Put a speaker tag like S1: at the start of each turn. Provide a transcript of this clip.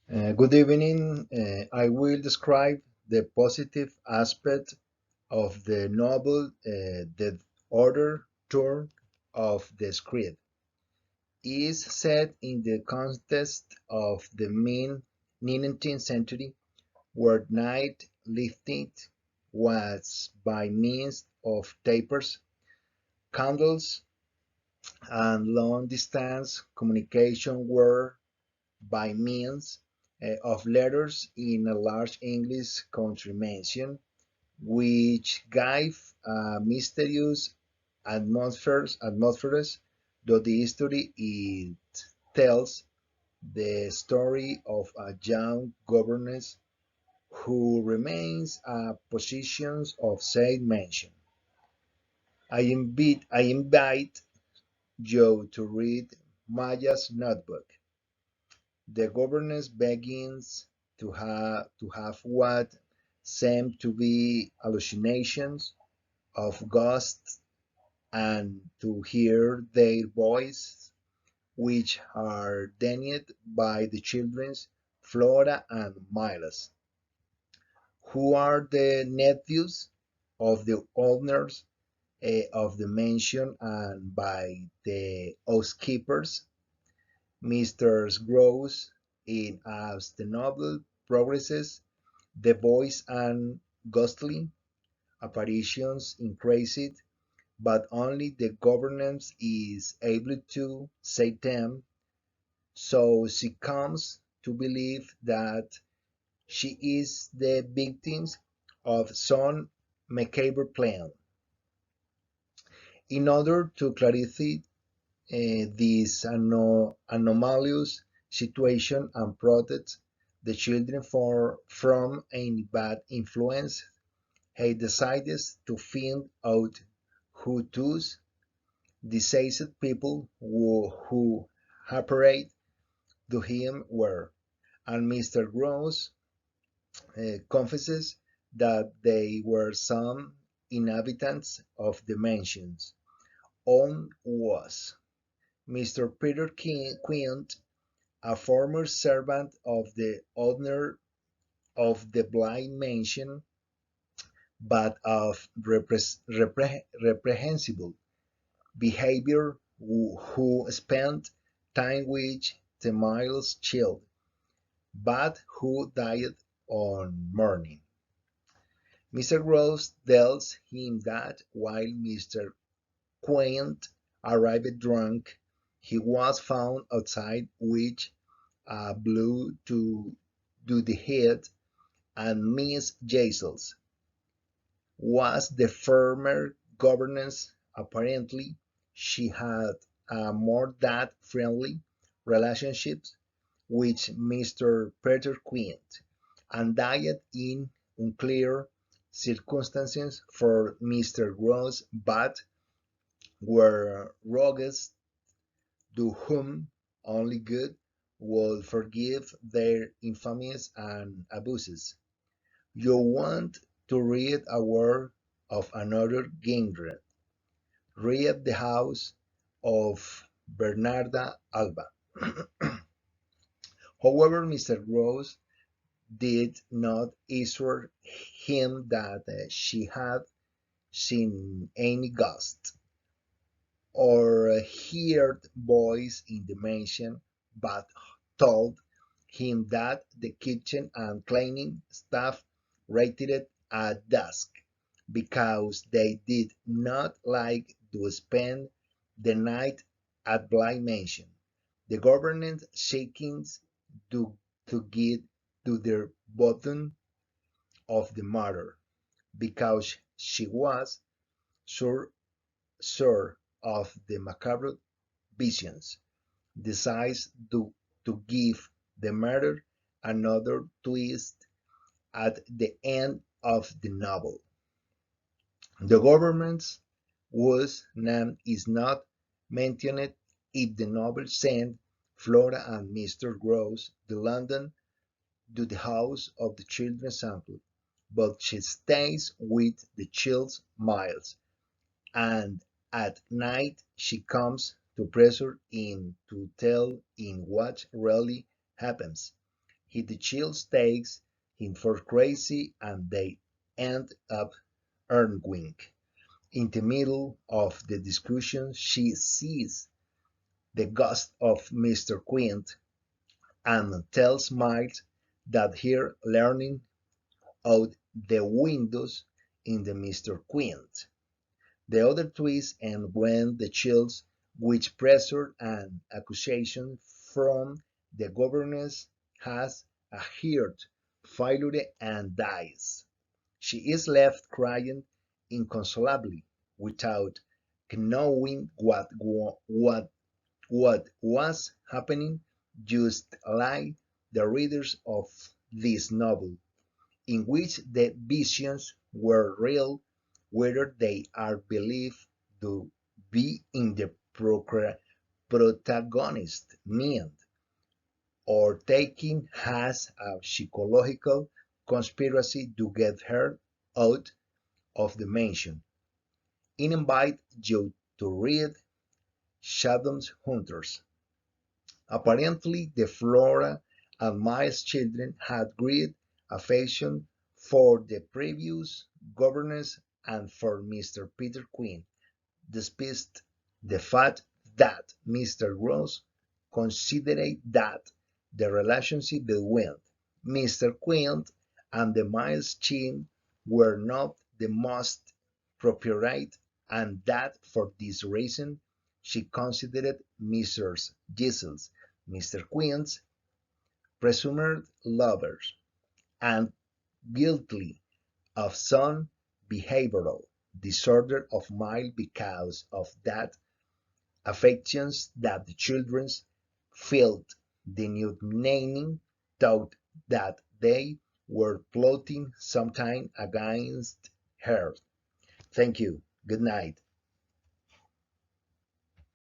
S1: Good evening. I will describe the positive aspect of the novel The Other Turn of the Script. Is set in the context of the mid-19th century, where night lifting was by means of tapers, candles, and long-distance communication were by means of letters in a large English country mansion, which gave a mysterious atmosphere, though the history it tells the story of a young governess who remains a possessions of said mansion. I invite Joe to read Maya's notebook. The governess begins to have what seem to be hallucinations of ghosts and to hear their voices, which are denied by the children Flora and Miles, who are the nephews of the owners of the mansion and by the housekeepers. Mr. Gross, in as the novel progresses, the voice and ghostly apparitions increase, but only the governess is able to say them, so she comes to believe that she is the victim of some macabre plan. In order to clarify this anomalous situation and protect the children from any bad influence, he decides to find out who those deceased people who appeared to him were, and Mr. Gross confesses that they were some inhabitants of the mansions. On was Mr. Peter Quint, a former servant of the owner of the blind mansion, but of reprehensible behavior, who spent time with the Miles child, but who died on morning. Mr. Gross tells him that while Mr. Quaint arrived drunk, he was found outside with a blow to the head, and Miss Jazels was the former governess. Apparently, she had a more than friendly relationship with Mr. Peter Quint, and died in unclear circumstances for Mr. Gross, but were rogues to whom only good would forgive their infamies and abuses. You want to read a word of another genre. Read The House of Bernarda Alba. However, Mr. Gross did not assure him that she had seen any ghost or heard voice in the mansion, but told him that the kitchen and cleaning staff rated it at dusk because they did not like to spend the night at Blind Mansion. The government seekings to, to get to the bottom of the matter because she was sure, sure of the macabre visions, decides to give the matter another twist at the end of the novel. The government's whose name is not mentioned if the novel sent Flora and Mr. Gross to London to the house of the children's sample, but she stays with the child's Miles, and at night she comes to pressure him to tell him what really happens. The chills takes him for crazy and they end up arguing. In the middle of the discussion, she sees the ghost of Mr. Quint and tells Miles that her learning out the windows in the Mr. Quint. The other twist and when the chills, which pressure and accusation from the governess, has a heart failure and dies. She is left crying inconsolably, without knowing what was happening, just like the readers of this novel, in which the visions were real, whether they are believed to be in the protagonist's mind, or taken as a psychological conspiracy to get her out of the mansion. I invite you to read Shadow's Hunters. Apparently, the Flora and Miles children had great affection for the previous governess and for Mr. Peter Quinn, despite the fact that Mr. Gross considered that the relationship between Mr. Quinn and the Miles children were not the most appropriate, and that for this reason she considered Mrs. Gisel's, Mr. Quinn's, presumed lovers, and guilty of some behavioral disorder of Miles because of that affections that the children felt. The new naming thought that they were plotting something against her. Thank you. Good night.